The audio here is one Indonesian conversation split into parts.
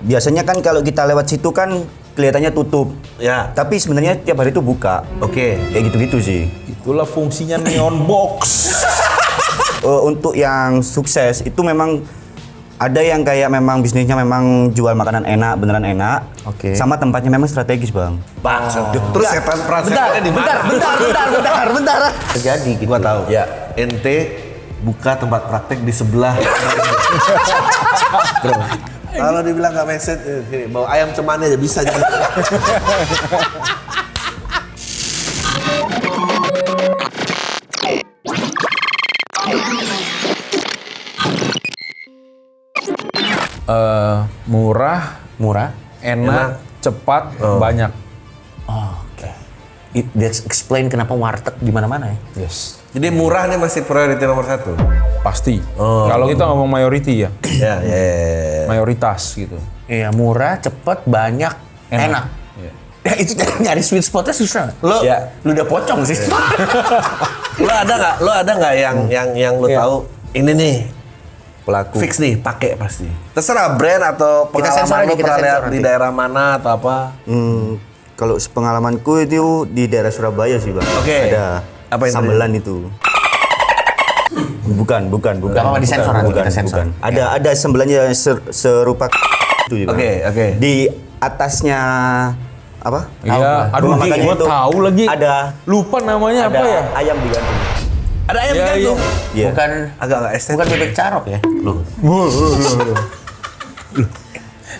biasanya kan kalau kita lewat situ kan kelihatannya tutup. Ya. Tapi sebenarnya tiap hari itu buka. Oke. Kayak gitu-gitu sih. Itulah fungsinya neon box. Untuk yang sukses itu memang ada yang kayak memang bisnisnya memang jual makanan enak, beneran enak. Oke. Sama tempatnya memang strategis, Bang. Terus setan di mana? Bentar. Terjadi gitu. Gua tahu. Ya. Ente buka tempat praktek di sebelah. Kalau dibilang nggak message, sini bawa ayam cemani aja bisa. Murah, enak, cepat, banyak. Oke. That's explain kenapa warteg di mana-mana ya. Yes. Jadi murah nih masih priority nomor 1. Pasti. Kalau kita ngomong mayority ya, Ya. mayoritas gitu. Iya, murah, cepet, banyak, enak. Iya. Ya itu nyari sweet spotnya susah. Lo, Lu udah pocong sih. lo ada nggak yang lo tahu ini nih Pelaku. fix nih pakai pasti. Terserah brand atau Kita sensor pengalaman aja, lo kita pernah sensor lihat di nanti. daerah mana atau apa? Kalau sepengalamanku itu di daerah Surabaya sih, Bang. Oke. Ada Apa itu? sambelan itu. Bukan. Gak apa-apa, disensor nanti, kita sensor. Ada sambelannya serupa itu juga. Oke. Di atasnya apa? Iya, aduh Rumah makannya gua itu tahu lagi. Ada Lupa namanya ada apa ya? ayam digantung. Ada ayam Iya, gantung. Iya. Bukan Agak nggak estetik. bukan bebek carok ya.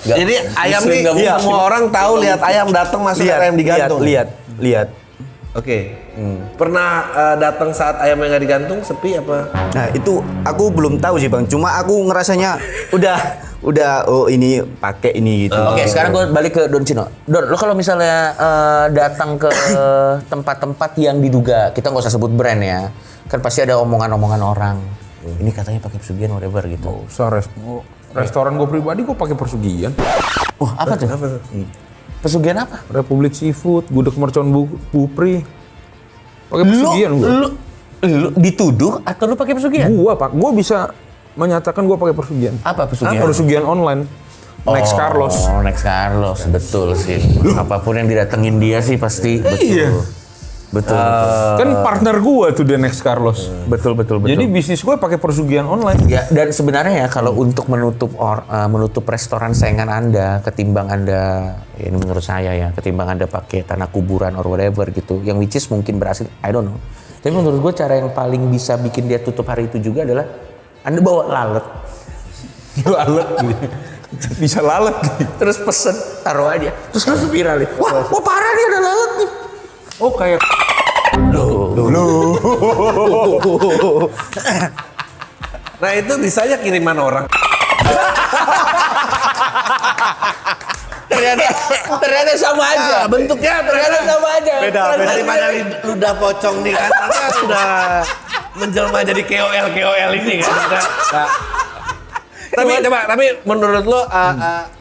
Jadi ayam muslim nih nggak muslim. semua orang tahu lihat ayam datang masuk ada ayam digantung. Lihat. Oke. Pernah datang saat ayamnya nggak digantung sepi apa? Nah, itu aku belum tahu sih, Bang. Cuma aku ngerasanya udah oh ini pakai ini gitu. Oke, sekarang gue balik ke Don Cino. Don, lo kalau misalnya datang ke tempat-tempat yang diduga, kita nggak usah sebut brand ya, kan pasti ada omongan-omongan orang. Ini katanya pakai pesugihan whatever gitu. Restoran gue pribadi gue pakai persugihan. Wah, apa tuh? Pesugihan apa? Republik Seafood, Gudeg Mercon Bupri. Pakai persugihan gue. Lu dituduh atau lu pakai pesugihan? Gue bisa menyatakan gue pakai persugihan. Apa pesugihan? Persugihan online. Next Carlos. Oh, Next Carlos, betul sih. Apapun yang didatengin dia sih pasti betul. Iya. Betul. Kan partner gue tuh dia Next Carlos. Betul. Jadi bisnis gue pakai persugihan online. Ya, dan sebenarnya ya kalau untuk menutup restoran saingan Anda ketimbang Anda, ini menurut saya ya, ketimbang Anda pakai tanah kuburan or whatever gitu, yang which is mungkin berhasil, I don't know. Tapi menurut gue cara yang paling bisa bikin dia tutup hari itu juga adalah Anda bawa lalat. Lalat gitu. Bisa lalat. Terus pesen, taruh aja. Terus langsung viral nih. Wah, parah nih ada lalat nih. Oh kayak Nah itu bisanya kiriman orang. ternyata sama aja. Bentuknya Ternyata sama aja. Beda. Daripada ludah pocong nih kan, karena sudah menjelma jadi KOL ini kan. Tapi menurut lo,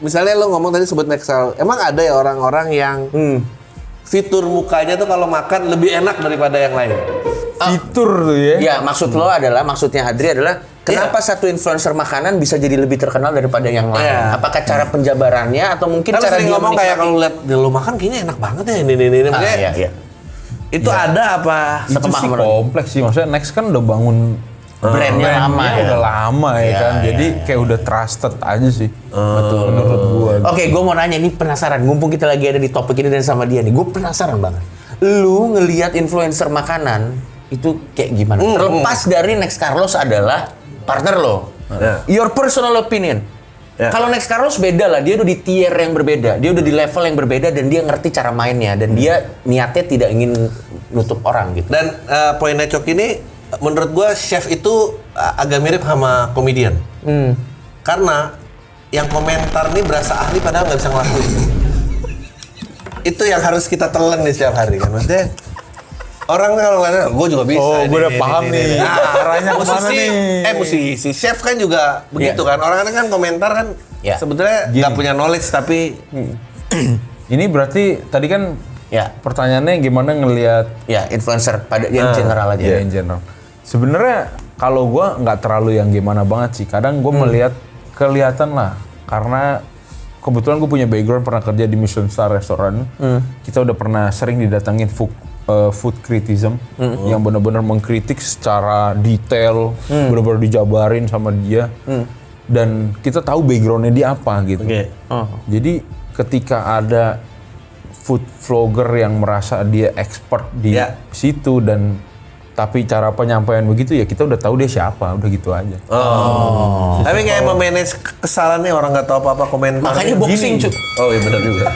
misalnya lo ngomong tadi sebut Nexal, emang ada ya orang-orang yang fitur mukanya tuh kalau makan lebih enak daripada yang lain? fitur tuh ya. Ya, maksudnya Adri adalah kenapa satu influencer makanan bisa jadi lebih terkenal daripada yang lain? Iya. Apakah cara penjabarannya atau mungkin Kan cara sering dia ngomong kayak menikmati? kalau lihat dia lo makan kayaknya enak banget ya ini. Maksudnya, Iya. itu ada apa? Itu Setengah sih menurut. kompleks sih. Maksudnya Next kan udah bangun Brandnya lama ya. udah lama ya Iya, kan. iya, Jadi kayak udah trusted aja sih. Betul. Menurut gua. Oke, gue mau nanya ini penasaran. Mumpung kita lagi ada di topik ini dan sama dia nih, gue penasaran banget. Lu ngelihat influencer makanan itu kayak gimana? Terlepas dari Next Carlos adalah partner lo. Your personal opinion. Kalau Next Carlos beda lah, dia udah di tier yang berbeda, dia udah di level yang berbeda dan dia ngerti cara mainnya dan dia niatnya tidak ingin nutup orang gitu. Dan poinnya Cok ini, menurut gua chef itu agak mirip sama komedian. Karena yang komentar nih berasa ahli padahal nggak bisa ngelakuin. Itu yang harus kita telan nih setiap hari kan. Maksudnya orang kalau ngeliatnya, gue juga bisa. Oh, gue udah paham nih. Nah, Arahnya kemana nih? musisi, chef kan juga begitu kan. Orang-orang kan komentar kan Iya. sebetulnya nggak punya knowledge tapi Ini berarti tadi kan Ya, pertanyaannya gimana ngelihat ya influencer pada yang general aja. ya in general. Sebenarnya kalau gua nggak terlalu yang gimana banget sih. Kadang gua melihat kelihatan lah karena kebetulan gue punya background pernah kerja di Michelin Star Restaurant. Kita udah pernah sering didatangin food criticism yang benar-benar mengkritik secara detail, benar-benar dijabarin sama dia. Dan kita tahu backgroundnya dia apa gitu. Jadi ketika ada food vlogger yang merasa dia expert di situ dan tapi cara penyampaian begitu ya kita udah tahu dia siapa, udah gitu aja. Tapi kayak memanage kesalahannya orang nggak tahu apa-apa komentar. Makanya boxing, Cuk. Oh iya benar juga.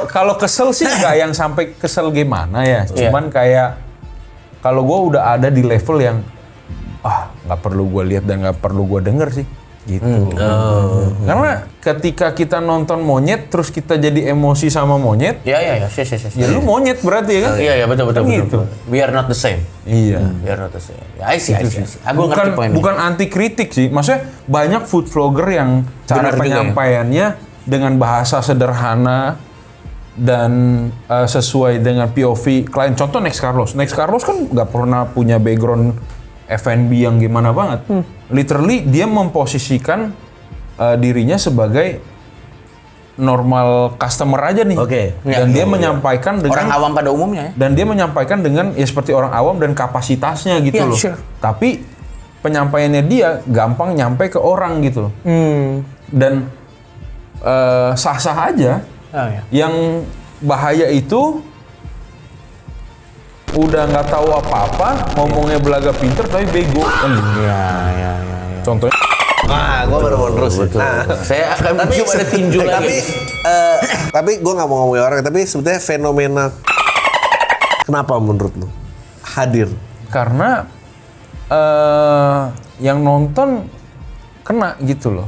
Kalau kesel sih nggak yang sampai kesel gimana ya, cuman kayak kalau gue udah ada di level yang nggak perlu gue lihat dan nggak perlu gue denger sih, gitu. Karena ketika kita nonton monyet terus kita jadi emosi sama monyet, Ya, lu monyet berarti ya kan? Iya, betul. Kan gitu. We are not the same. Iya. We are not the same. I see. Aku ngerti poinnya. Bukan anti kritik sih, maksudnya banyak food vlogger yang cara Benar juga ya. penyampaiannya dengan bahasa sederhana dan sesuai dengan POV klien. Contoh Next Carlos kan nggak pernah punya background F&B yang gimana banget. Literally dia memposisikan dirinya sebagai normal customer aja nih. Dan dia menyampaikan dengan orang awam pada umumnya ya. dan dia menyampaikan dengan ya seperti orang awam dan kapasitasnya gitu loh. Sure. Tapi penyampaiannya dia gampang nyampe ke orang gitu loh. Dan sah-sah aja. Yang bahaya itu udah nggak tahu apa-apa, ngomongnya belaga pinter tapi bego. Iya. Contohnya Gue baru mau terus. Saya akan coba ada tinju lagi. Tapi gue nggak mau ngomongin orang. Tapi sebetulnya fenomena kenapa menurut lu hadir? karena yang nonton kena gitu loh.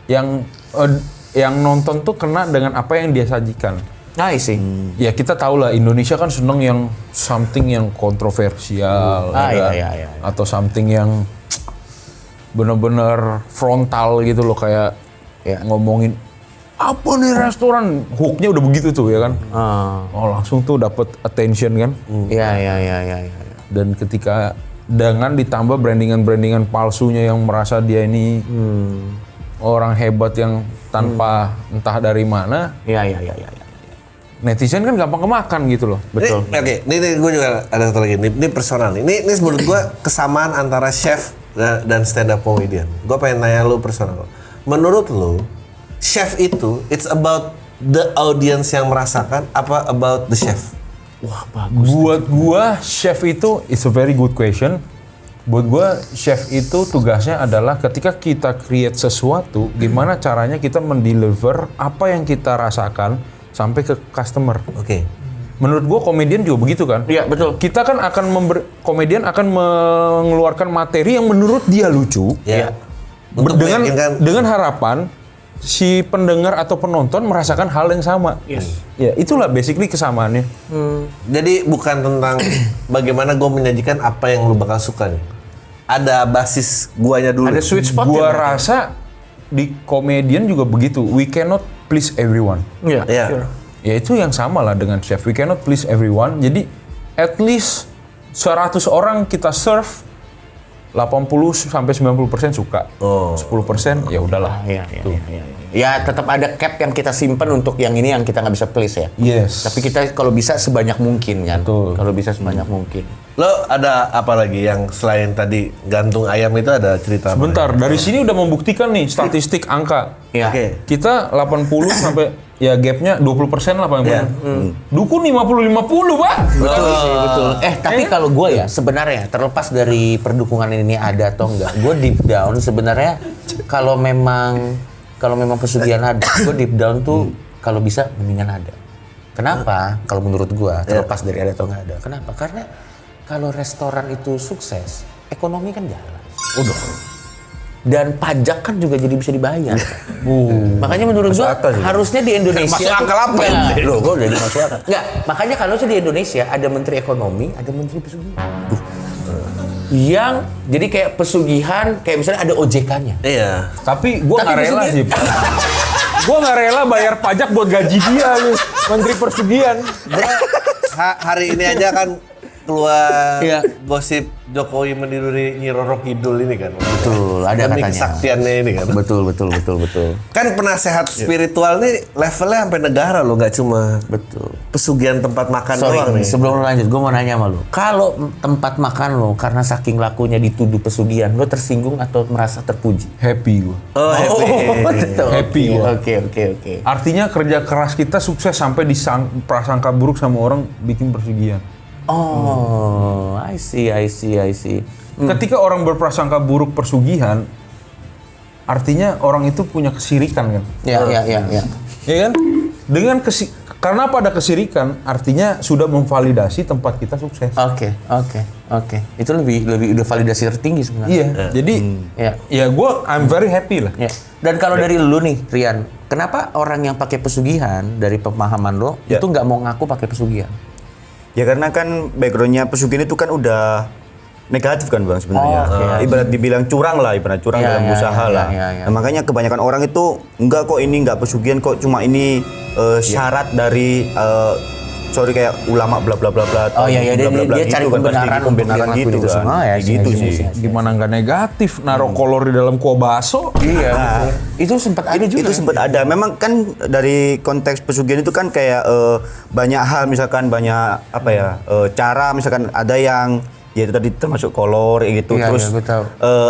Yang nonton tuh kena dengan apa yang dia sajikan. Nah, sih. Ya kita tahu lah Indonesia kan seneng yang something yang kontroversial, Iya. atau something yang bener-bener frontal gitu loh, kayak ngomongin apa nih restoran, hooknya udah begitu tuh ya kan. Oh langsung tuh dapet attention kan. Iya. Dan ketika dengan ditambah brandingan palsunya yang merasa dia ini orang hebat yang tanpa entah dari mana. Iya. Netizen kan gampang kemakan gitu loh. Betul. Ini gue juga ada satu lagi. Ini personal. Ini menurut gue kesamaan antara chef dan stand up comedian. Gue pengen nanya lu personal. Menurut lu, chef itu it's about the audience yang merasakan apa about the chef? Wah, bagus. Buat gua chef itu it's a very good question. Buat gua chef itu tugasnya adalah ketika kita create sesuatu, gimana caranya kita mendeliver apa yang kita rasakan sampai ke customer. Oke. Menurut gua komedian juga begitu kan? Iya, betul. Kita kan akan komedian akan mengeluarkan materi yang menurut dia lucu. Ya. Untuk meyakinkan- Dengan harapan si pendengar atau penonton merasakan hal yang sama. Yes. Ya, itulah basically kesamaannya. Jadi bukan tentang bagaimana gue menyajikan apa yang lu bakal suka nih. Ada basis guanya dulu. Ada sweet spot. Gua rasa di komedian juga begitu. We cannot please everyone. Iya. Iya. Ya itu yang sama lah dengan chef. We cannot please everyone. Jadi at least 100 orang kita serve, 80 sampai 90% suka. 10% ya udahlah. Iya. Ya tetap ada cap yang kita simpan untuk yang ini yang kita nggak bisa please ya. Yes. Tapi kita kalau bisa sebanyak mungkin kan. Betul. Kalau bisa sebanyak mungkin. Lo ada apa lagi yang selain tadi gantung ayam itu ada cerita apa? Sebentar, dari sini udah membuktikan nih statistik angka. Iya. Oke. Kita 80 sampai ya gapnya 20% lah paling banyak. Dukun 50-50 Pak. Betul. Tapi kalau gue ya sebenarnya terlepas dari perdukungan ini ada atau enggak, gue deep down sebenarnya kalau memang pesugihan ada, gue deep down tuh kalau bisa mendingan ada. Kenapa? Kalau menurut gue terlepas dari ada atau enggak ada. Kenapa? Karena kalau restoran itu sukses, ekonomi kan jalan. Dan pajak kan juga jadi bisa dibayar. Makanya menurut gua harusnya di Indonesia Masuk akal apa ya? Loh, gua udah masuk akal. Enggak, makanya kalau di Indonesia ada menteri ekonomi, ada menteri pesugihan. Yang jadi kayak pesugihan, kayak misalnya ada OJK-nya. Iya. Tapi gue nggak Tapi rela maksudnya- sih. Gue nggak rela bayar pajak buat gaji dia nih, Menteri Persugihan. Hari ini aja kan keluar Iya. gosip Jokowi meniru Nyi Roro Kidul ini kan. Betul, ada Demi katanya. kesaktiannya ini kan. Betul. Kan penasehat spiritual nih levelnya sampai negara loh, nggak cuma Betul. pesugihan tempat makan Sorry, doang nih. sebelum lo lanjut, gue mau nanya sama lo. Kalau tempat makan lo karena saking lakunya dituduh pesugihan, lo tersinggung atau merasa terpuji? Happy gue. Oh, happy. betul. Happy gua. Oke. Artinya kerja keras kita sukses sampai prasangka buruk sama orang bikin persugihan. Oh, I see. Ketika orang berprasangka buruk persugihan, artinya orang itu punya kesirikan kan? Ya. Ya kan? Karena pada kesirikan, artinya sudah memvalidasi tempat kita sukses. Oke. Itu lebih udah validasi tertinggi sebenarnya. Iya. Jadi, Iya. I'm very happy lah. Ya. Dan kalau dari lu nih, Rian, kenapa orang yang pakai pesugihan dari pemahaman lo Ya. itu nggak mau ngaku pakai pesugihan? Ya karena kan backgroundnya pesugihan itu kan udah negatif kan Bang sebenarnya. Ibarat dibilang curang lah, ibarat curang Ya, dalam ya, usaha ya, lah. ya, ya. Nah, makanya kebanyakan orang itu enggak kok ini enggak pesugihan kok, cuma ini syarat dari sorry kayak ulama bla bla bla bla. Oh iya, bla, bla, bla dia gitu cari kan, pasti pembenaran untuk pembenaran dia gitu ngelakuin itu kan. semua, ya, Kayak gitu sih. sih. Gimana nggak negatif, naruh kolor di dalam kuah bakso? Iya, betul. Itu sempat ada juga. Itu sempat ada. Memang kan dari konteks pesugihan itu kan kayak banyak hal, misalkan banyak apa ya cara, misalkan ada yang ya itu tadi termasuk kolor gitu. Iya, Terus iya, gue tahu.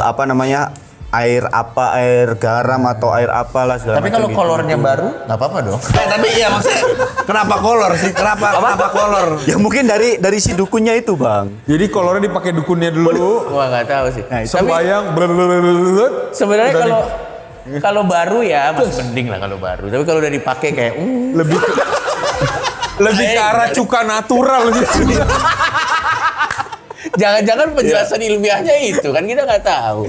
apa namanya air garam atau air apalah segala Tapi macam kalau gitu. kolornya baru, nggak apa-apa dong. Tapi iya maksudnya kenapa kolor sih? Kenapa kolor? Ya mungkin dari si dukunnya itu Bang. Jadi kolornya dipakai dukunnya dulu, Gua nggak tahu sih. Tapi sembayang, sebenarnya kalau baru ya masih mending lah kalau baru. Tapi kalau udah dipakai kayak lebih ke arah cuka natural gitu. jangan-jangan penjelasan ilmiahnya itu kan kita nggak tahu.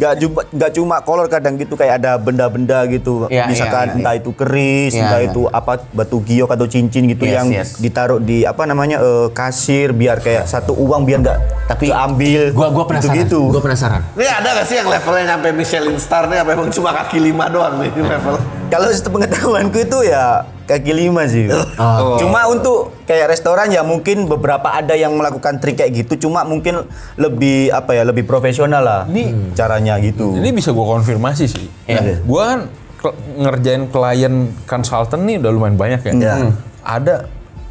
Nggak cuma kolor, kadang gitu kayak ada benda-benda gitu. Iya, Misalkan iya, iya. entah itu keris, Iya, entah iya. itu apa batu giok atau cincin gitu Yes, yang yes. ditaruh di apa namanya kasir biar kayak satu uang biar nggak Tapi keambil. gua penasaran. Gitu. Gua penasaran. Ini ada nggak sih yang levelnya nyampe Michelin Star nih? Apa emang cuma kaki 5 doang nih level? Kalau sepengetahuanku itu ya kaki 5 sih. Oh. Cuma untuk kayak restoran ya mungkin beberapa ada yang melakukan trik kayak gitu, cuma mungkin lebih apa ya, lebih profesional lah caranya gitu. Ini bisa gue konfirmasi sih. Iya. Gue kan ngerjain klien konsultan nih udah lumayan banyak ya. Iya. Ada,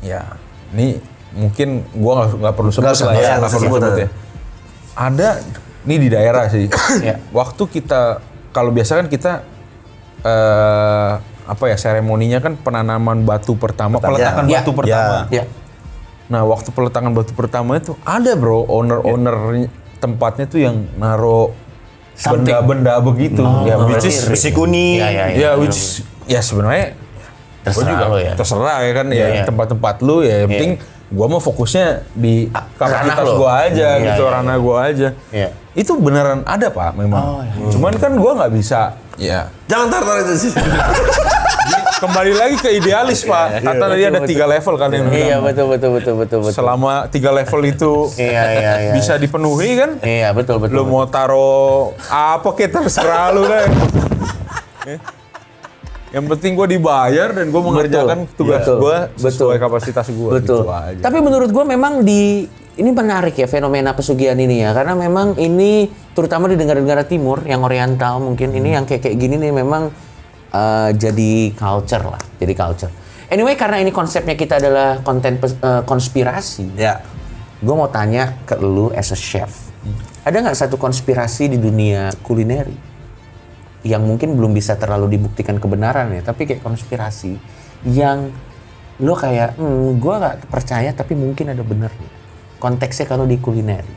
ya ini mungkin gue nggak perlu sebut Nggak usah, lah ya, nggak nggak usah perlu sebut, sebut ya. Ada, ini di daerah sih. Iya. Waktu kita, kalau biasa kan kita apa ya, seremoninya kan penanaman batu pertama, peletakan Ya. batu pertama. Ya. Nah, waktu peletakan batu pertama itu ada bro, owner tempatnya tuh yang naro Something. benda-benda begitu. Ya, which is besi kuning. Iya, iya, iya. ya, which is, ya sebenarnya Terserah gua juga lo ya. terserah ya kan, Iya, ya iya. tempat-tempat lu ya. Yang penting gua mau fokusnya di kapasitas ranah lo. gua aja Iya, gitu, iya, ranah gua aja. Iya. Itu beneran ada Pak memang. Cuman kan gua nggak bisa. Ya. Jangan tar itu sih. Kembali lagi ke idealis Pak. Kata tadi ada 3 level kan yang Iya, bilang. betul. Selama 3 level itu Iya. bisa dipenuhi kan? Iya, betul. Lu mau taruh apa kayak terserah lu deh. Yang penting gue dibayar dan gue mengerjakan tugas Betul. gue sesuai Betul. kapasitas gue. Betul. Gitu aja. Tapi menurut gue memang ini menarik ya fenomena pesugihan ini ya, karena memang ini terutama di negara-negara timur yang oriental mungkin ini yang kayak gini nih memang jadi culture lah, jadi culture. Anyway, karena ini konsepnya kita adalah konten konspirasi. Ya. Gue mau tanya ke lu as a chef. Ada nggak satu konspirasi di dunia kulineri yang mungkin belum bisa terlalu dibuktikan kebenarannya, tapi kayak konspirasi yang lo kayak, gue nggak percaya tapi mungkin ada benernya. Konteksnya kalau di kulineri,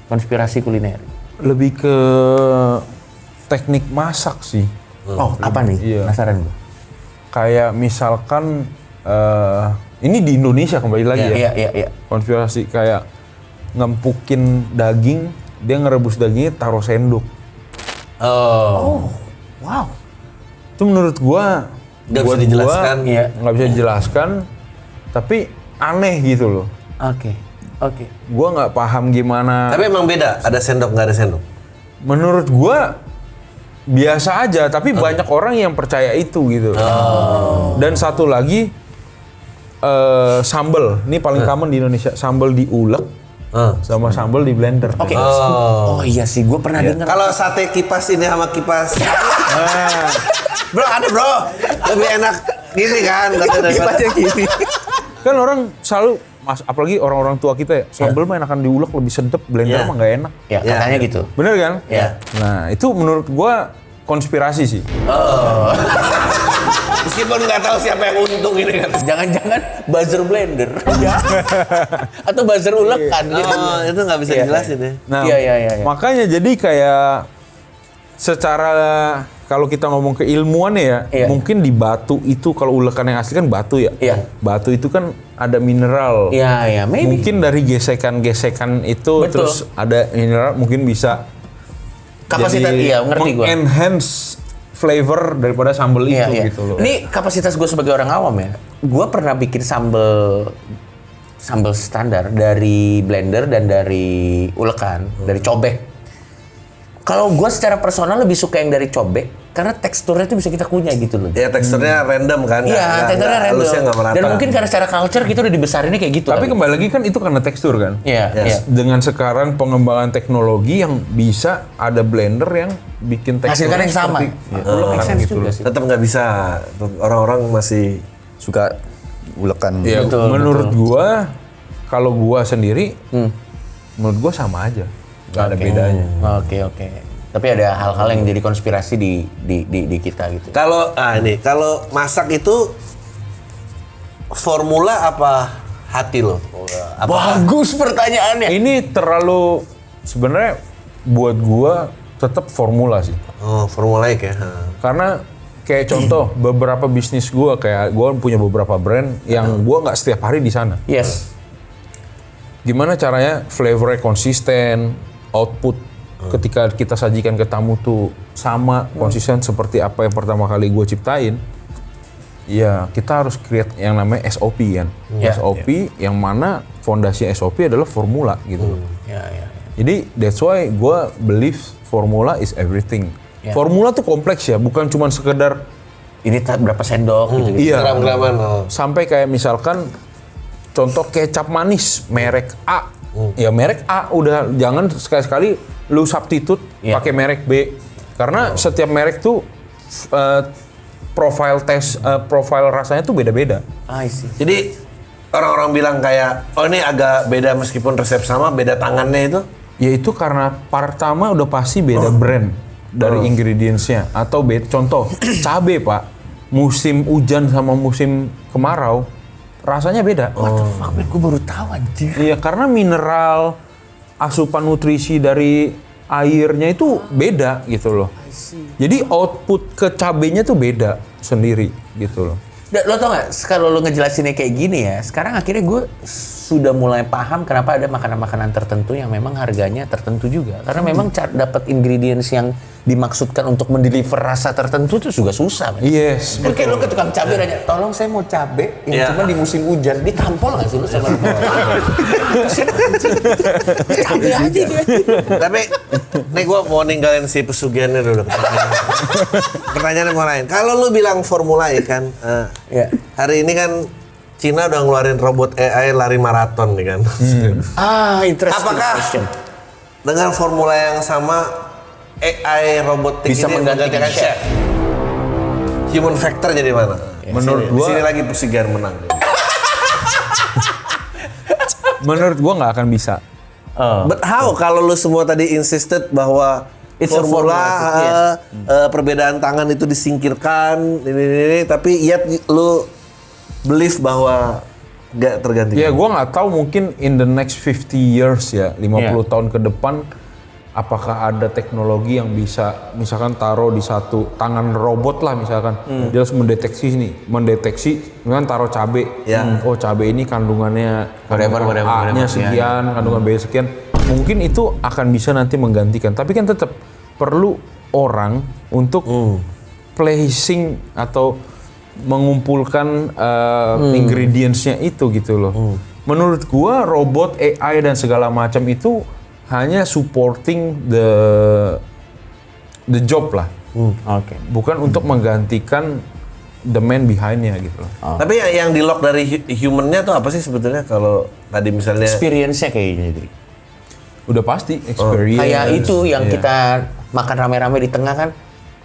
konspirasi kulineri. Lebih ke teknik masak sih. Oh, apa nih? Iya. Penasaran gue. Kayak misalkan ini di Indonesia kembali lagi ya. Iya. Konspirasi kayak ngempukin daging, dia ngerebus dagingnya taruh sendok. Oh, wow. Itu menurut gua Nggak bisa buat dijelaskan. gua, Iya. nggak bisa dijelaskan, tapi aneh gitu loh. Oke. Gua nggak paham gimana. Tapi emang beda, ada sendok nggak ada sendok. Menurut gua biasa aja, tapi banyak orang yang percaya itu gitu. Dan satu lagi sambal, ini paling common di Indonesia, sambal diulek, sama sambal di blender. Oke. Oh iya sih, gue pernah dengar. Kalau sate kipas ini sama kipas bro, ada bro, lebih enak gini kan Kipasnya gini. Kan orang selalu apalagi orang-orang tua kita ya, sambal mah enakan diulek lebih sedep, blender mah nggak enak. Ya, katanya gitu. Bener kan? Ya. Nah, itu menurut gua konspirasi sih. meskipun nggak tahu siapa yang untung ini kan. Jangan-jangan buzzer blender. Atau buzzer ulekan gitu. Itu nggak bisa dijelasin ya. Nah, Iya. makanya jadi kayak secara kalau kita ngomong keilmuan ya, Iya. mungkin di batu itu kalau ulekan yang asli kan batu ya. Iya. Batu itu kan ada mineral. Iya, maybe. Mungkin dari gesekan-gesekan itu Betul. terus ada mineral mungkin bisa Kapasitas, jadi iya, ngerti gua. enhance flavor daripada sambal Iya. itu gitu loh. Ini kapasitas gue sebagai orang awam ya. Gue pernah bikin sambal standar dari blender dan dari ulekan, dari cobek. Kalau gue secara personal lebih suka yang dari cobek karena teksturnya itu bisa kita kunyah gitu loh. Ya teksturnya random kan. Iya, teksturnya random. Halusnya nggak merata. Dan mungkin karena secara culture kita udah dibesarinnya kayak gitu. Tapi kali. kembali lagi kan itu karena tekstur kan. Iya, iya. Dengan sekarang pengembangan teknologi yang bisa ada blender yang bikin tekstur Hasilkan yang sama. Make sense juga sih. Tetap nggak bisa. Orang-orang masih Suka ulekan. Ya, Betul, menurut gua kalau gua sendiri menurut gua sama aja. Gak ada bedanya. Oke. Tapi ada hal-hal yang jadi konspirasi di kita gitu. kalau kalau masak itu formula apa hati lo? Bagus pertanyaannya. Ini terlalu sebenarnya buat gua tetap formula sih. Oh, formulaik ya. Karena kayak contoh beberapa bisnis gua kayak gua punya beberapa brand yang gua nggak setiap hari di sana. Yes. Gimana caranya flavornya konsisten, output ketika kita sajikan ke tamu tuh sama konsisten seperti apa yang pertama kali gue ciptain. Ya kita harus create yang namanya SOP kan. Ya. SOP yang mana fondasi SOP adalah formula gitu loh. Ya. Jadi that's why gue believe formula is everything. Ya. Formula tuh kompleks ya, bukan cuma sekedar Ini berapa sendok gitu. iya. Gram-graman. Sampai kayak misalkan contoh kecap manis merek A. Ya merek A udah jangan sekali-sekali lu substitute Iya. pakai merek B. Karena setiap merek tuh profile rasanya tuh beda-beda. I see. Jadi orang-orang bilang kayak, oh ini agak beda meskipun resep sama, beda tangannya itu. Ya itu karena pertama udah pasti beda brand dari ingredientsnya atau contoh cabe Pak, musim hujan sama musim kemarau rasanya beda. What the fuck, man? Gue baru tahu anjir. Iya, karena mineral, asupan nutrisi dari airnya itu beda gitu loh. Jadi output ke cabenya tuh beda sendiri gitu loh. Lo tau gak, kalau lo ngejelasinnya kayak gini ya, sekarang akhirnya gue sudah mulai paham kenapa ada makanan-makanan tertentu yang memang harganya tertentu juga. Karena memang dapat ingredients yang dimaksudkan untuk mendeliver rasa tertentu itu juga susah. Man. Yes. Kan kayak lo ke tukang cabai nanya, tolong saya mau cabai yang cuma di musim hujan, ditampol gak sih lo sama cabai aja dia. Tapi, nih gue mau ninggalin si pesugihannya dulu. Pertanyaannya mau lain. Kalau lu bilang formula ya kan, Ya. hari ini kan Cina udah ngeluarin robot AI lari maraton nih kan. Interesting Apakah question. dengan formula yang sama AI robotik Bisa ini menggantikan chef? Human factor jadi mana? Menurut Di gua- sini lagi pesugihan menang. Menurut gua nggak akan bisa. But how kalau lu semua tadi insisted bahwa It's a formula formula, perbedaan tangan itu disingkirkan ini, tapi yet lu believe bahwa gak terganti. Ya gua nggak tahu mungkin in the next 50 years ya, 50 tahun ke depan apakah ada teknologi yang bisa misalkan taruh di satu tangan robot lah misalkan dia harus mendeteksi misalkan taruh cabe. Oh cabe ini kandungannya Whatever. A-nya sekian, kandungan B sekian. Mungkin itu akan bisa nanti menggantikan, tapi kan tetap perlu orang untuk placing atau mengumpulkan ingredientsnya itu gitu loh. Menurut gua robot AI dan segala macam itu hanya supporting the job lah, Oke. bukan untuk menggantikan the man behind-nya gitu loh. Tapi yang di lock dari human-nya tuh apa sih sebetulnya kalau tadi misalnya Experience-nya kayaknya jadi. Udah pasti experience. Kayak itu yang Iya. kita makan rame-rame di tengah kan.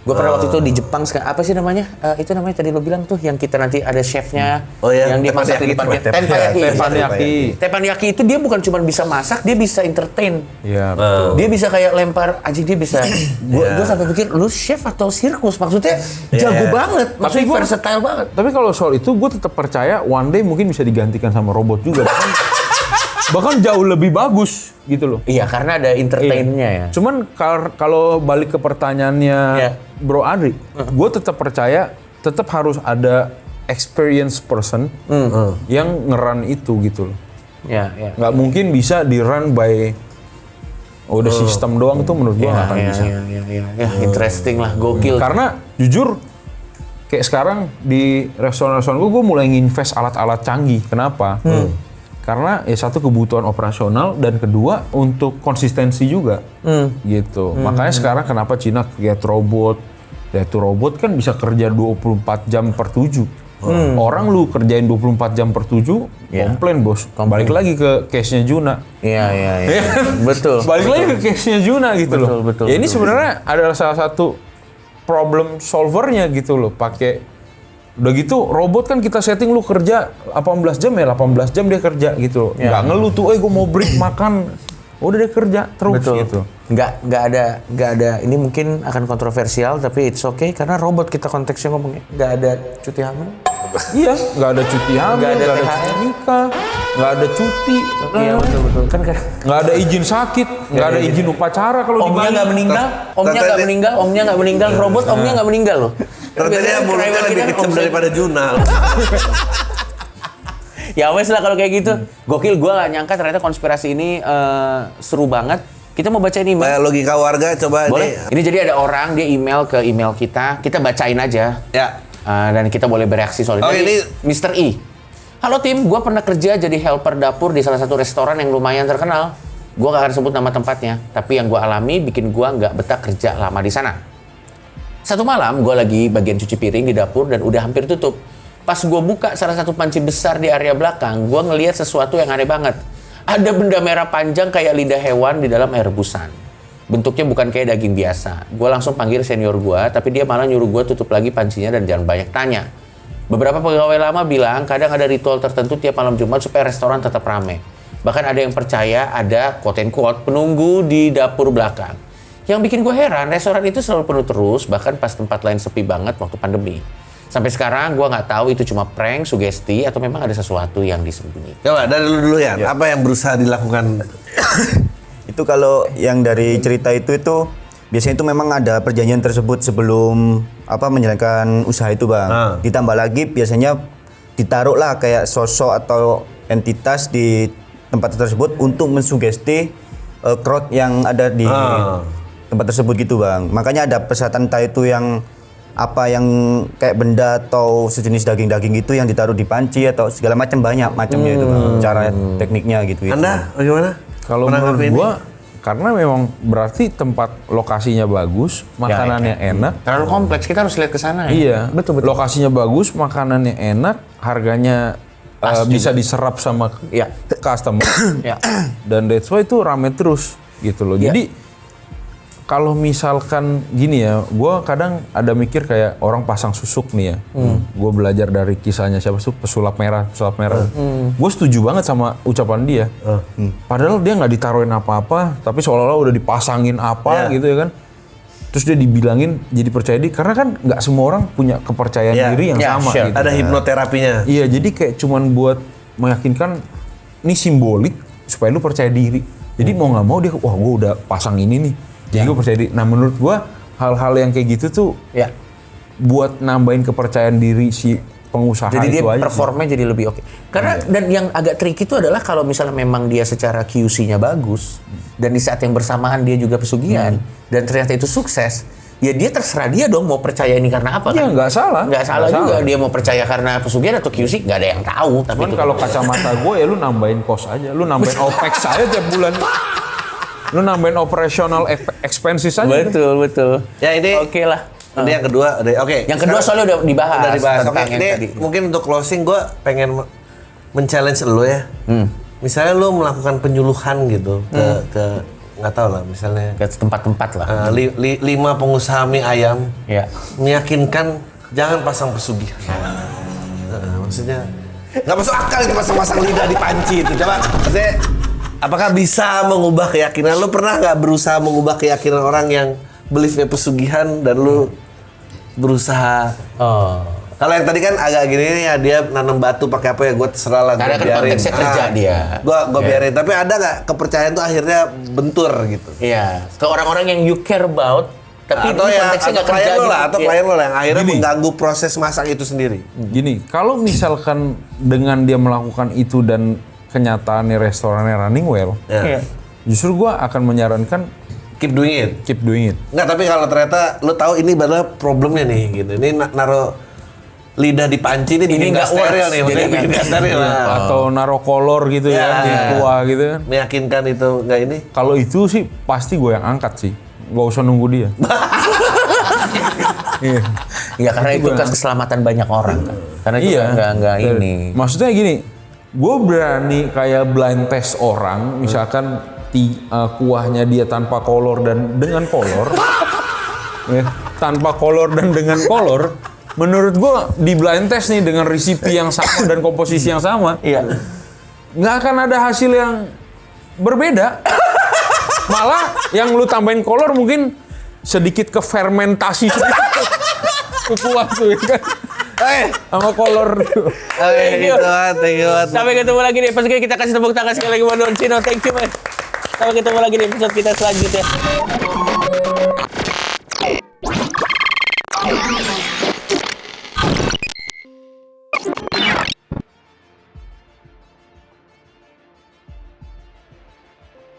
Gue pernah waktu itu di Jepang, apa sih namanya? Itu namanya tadi lo bilang tuh yang kita nanti ada chefnya, Oh, iya, yang dia masak di depan kita. Teppanyaki. Teppanyaki itu dia bukan cuma bisa masak, dia bisa entertain. Iya, betul. Dia bisa kayak lempar, anjing dia bisa. Gue sampai pikir lu chef atau sirkus, maksudnya jago banget, maksudnya gua- versatile banget. Tapi kalau soal itu gue tetap percaya one day mungkin bisa digantikan sama robot juga. Bahkan jauh lebih bagus gitu loh. Iya, karena ada entertainnya ya. Cuman kalau balik ke pertanyaannya Iya. Bro Adri, gue tetap percaya tetap harus ada experience person yang ngeran itu gitu loh. Ya, ya. Nggak mungkin bisa di run by udah sistem doang tuh menurut gue nggak akan bisa. Ya, interesting lah, gokil. Karena jujur kayak sekarang di restoran-restoran gue mulai nginvest alat-alat canggih. Kenapa? Karena ya satu kebutuhan operasional dan kedua untuk konsistensi juga gitu. Makanya sekarang kenapa Cina create robot? Ya itu robot kan bisa kerja 24 jam per 7. Orang lu kerjain 24 jam per 7, komplain bos. Balik lagi ke case-nya Juna. Iya. Iya kan? Betul. Balik lagi ke case-nya Juna gitu loh. Betul, Ya ini sebenarnya adalah salah satu problem solvernya gitu loh. Pakai udah gitu robot kan kita setting lu kerja 18 jam ya 18 jam dia kerja gitu. Nggak ngeluh tuh, gue mau break makan. Udah dia kerja terus gitu. Nggak ada. Ini mungkin akan kontroversial tapi it's okay karena robot kita konteksnya ngomongnya nggak ada cuti hamil. Iya, nggak ada cuti hamil, Nggak ada nggak ada THR. cuti nikah, nggak ada cuti, Iya betul kan nggak ada izin sakit, nggak ada izin upacara kalau di omnya Bali. nggak meninggal, omnya nggak meninggal, robot omnya nggak meninggal loh. Ternyata mulutnya lebih kecil daripada Juna. Ya wes lah kalau kayak gitu. Gokil, gue gak nyangka ternyata konspirasi ini seru banget. Kita mau bacain email. Kayak logika warga coba Boleh? Ini jadi ada orang, dia email ke email kita bacain aja. Ya. Dan kita boleh bereaksi soal Oh, Dari ini- Mr. E. Halo tim, gue pernah kerja jadi helper dapur di salah satu restoran yang lumayan terkenal. Gue gak akan sebut nama tempatnya, tapi yang gue alami bikin gue gak betah kerja lama di sana. Satu malam, gue lagi bagian cuci piring di dapur dan udah hampir tutup. Pas gue buka salah satu panci besar di area belakang, gue ngelihat sesuatu yang aneh banget. Ada benda merah panjang kayak lidah hewan di dalam air rebusan. Bentuknya bukan kayak daging biasa. Gue langsung panggil senior gue, tapi dia malah nyuruh gue tutup lagi pancinya dan jangan banyak tanya. Beberapa pegawai lama bilang kadang ada ritual tertentu tiap malam Jumat supaya restoran tetap rame. Bahkan ada yang percaya ada quote-unquote penunggu di dapur belakang. Yang bikin gue heran, restoran itu selalu penuh terus, bahkan pas tempat lain sepi banget waktu pandemi. Sampai sekarang gue nggak tahu itu cuma prank, sugesti, atau memang ada sesuatu yang disembunyikan. Coba dari dulu ya. Apa yang berusaha dilakukan? Itu kalau yang dari cerita itu biasanya itu memang ada perjanjian tersebut sebelum menjalankan usaha itu bang. Ditambah lagi biasanya ditaruhlah kayak sosok atau entitas di tempat tersebut untuk mensugesti crowd yang ada di tempat tersebut gitu bang. Makanya ada persyaratan entah itu yang yang kayak benda atau sejenis daging-daging itu yang ditaruh di panci atau segala macam banyak macamnya itu bang. Cara tekniknya gitu. Anda bagaimana? Kalau menurut gua karena memang berarti tempat lokasinya bagus, makanannya enak. Terlalu kompleks, kita harus lihat ke sana ya. Iya, betul. Lokasinya bagus, makanannya enak, harganya bisa diserap sama customer. Ya. Dan that's why itu rame terus gitu loh. Jadi kalau misalkan gini ya, gue kadang ada mikir kayak orang pasang susuk nih ya. Gue belajar dari kisahnya siapa sih, pesulap merah. Gue setuju banget sama ucapan dia. Padahal dia nggak ditaruhin apa-apa, tapi seolah-olah udah dipasangin apa gitu ya kan. Terus dia dibilangin jadi percaya diri, karena kan nggak semua orang punya kepercayaan diri yang sama. Gitu. Ada hipnoterapinya. Iya, jadi kayak cuman buat meyakinkan ini simbolik supaya lu percaya diri. Jadi mau nggak mau dia, wah gue udah pasang ini nih. Jadi gue percaya diri. Nah menurut gue hal-hal yang kayak gitu tuh buat nambahin kepercayaan diri si pengusaha jadi itu dia aja. performnya jadi lebih oke. Karena dan yang agak tricky itu adalah kalau misalnya memang dia secara QC-nya bagus dan di saat yang bersamaan dia juga pesugihan dan ternyata itu sukses, ya dia terserah dia dong mau percaya ini karena apa Iya kan? nggak salah. Nggak salah juga dia mau percaya karena pesugihan atau QC nggak ada yang tahu. Tapi Cuman itu kalau kacamata gue ya lu nambahin cost aja, lu nambahin OPEX aja tiap bulan. Lu nambahin operational expenses aja. betul. Ya ini Oke lah. Ini yang kedua, Yang kedua soalnya udah dibahas. Udah dibahas. Oke, tentang yang ini tadi. mungkin untuk closing gue pengen men-challenge lo ya. misalnya lo melakukan penyuluhan gitu ke nggak tahu lah, misalnya Ke tempat-tempat lah. 5 pengusaha mie ayam Ya. meyakinkan jangan pasang pesugihan. Maksudnya nggak masuk akal itu pasang lidah di panci itu. Coba, maksudnya apakah bisa mengubah keyakinan? Lo pernah nggak berusaha mengubah keyakinan orang yang beliefnya pesugihan dan lo berusaha? Oh. Kalau yang tadi kan agak gini ya, dia nanam batu pakai apa ya, gue terserah lah, Karena gue kan biarin. konteksnya kerja dia. Gue biarin. Tapi ada nggak kepercayaan tuh akhirnya bentur gitu? Iya. Ke orang-orang yang you care about, tapi Atau ini ya, konteksnya atau nggak kerja klien lo gitu. lah, atau Iya. klien lo lah yang akhirnya Gini. mengganggu proses masak itu sendiri. Gini, kalau misalkan dengan dia melakukan itu dan kenyataannya restorannya running well, Ya. Iya. justru gua akan menyarankan Keep doing it. keep doing it. Nggak, tapi kalau ternyata lo tahu ini adalah problemnya nih gitu. Ini naruh lidah di panci ini bikin nggak nggak steril works, nih, maksudnya jadi bikin nggak steril lah. Atau naruh kolor gitu Ya. kan di kuah gitu kan. Meyakinkan itu nggak ini. Kalau itu sih pasti gue yang angkat sih. Gak usah nunggu dia. Iya. Ya karena itu kan keselamatan banyak orang kan. Karena itu nggak ini. Maksudnya gini, gue berani kayak blind test orang, misalkan kuahnya dia tanpa kolor dan dengan kolor, ya, tanpa kolor dan dengan kolor, menurut gue di blind test nih dengan resipi yang sama dan komposisi yang sama, Iya. nggak akan ada hasil yang berbeda. Malah yang lu tambahin kolor mungkin sedikit ke fermentasi sedikit ke kuah tuh ya kan. Sama kolor. Oke, gitu kan, thank you banget. Sampai ketemu lagi di episode kita, kasih tepuk tangan sekali lagi buat Don Cino. Thank you, man. Sampai ketemu lagi di episode kita selanjutnya.